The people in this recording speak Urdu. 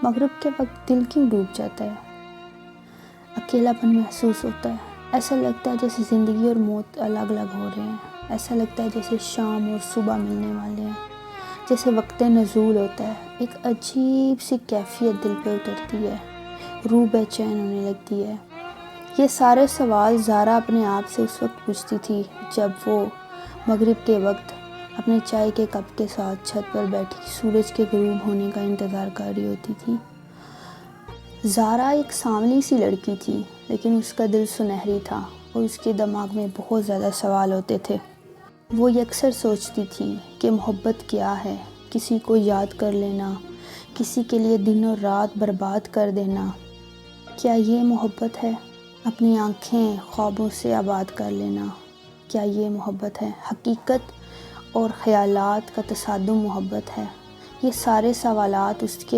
مغرب کے وقت دل کیوں ڈوب جاتا ہے؟ اکیلا پن محسوس ہوتا ہے، ایسا لگتا ہے جیسے زندگی اور موت الگ الگ ہو رہے ہیں، ایسا لگتا ہے جیسے شام اور صبح ملنے والے ہیں، جیسے وقت نزول ہوتا ہے، ایک عجیب سی کیفیت دل پہ اترتی ہے، روح بے چین ہونے لگتی ہے۔ یہ سارے سوال زارا اپنے آپ سے اس وقت پوچھتی تھی جب وہ مغرب کے وقت اپنے چائے کے کپ کے ساتھ چھت پر بیٹھی سورج کے غروب ہونے کا انتظار کر رہی ہوتی تھی۔ زارا ایک سانولی سی لڑکی تھی، لیکن اس کا دل سنہری تھا اور اس کے دماغ میں بہت زیادہ سوال ہوتے تھے۔ وہ اکثر سوچتی تھی کہ محبت کیا ہے؟ کسی کو یاد کر لینا، کسی کے لیے دن اور رات برباد کر دینا، کیا یہ محبت ہے؟ اپنی آنکھیں خوابوں سے آباد کر لینا، کیا یہ محبت ہے؟ حقیقت اور خیالات کا تصادم محبت ہے؟ یہ سارے سوالات اس کے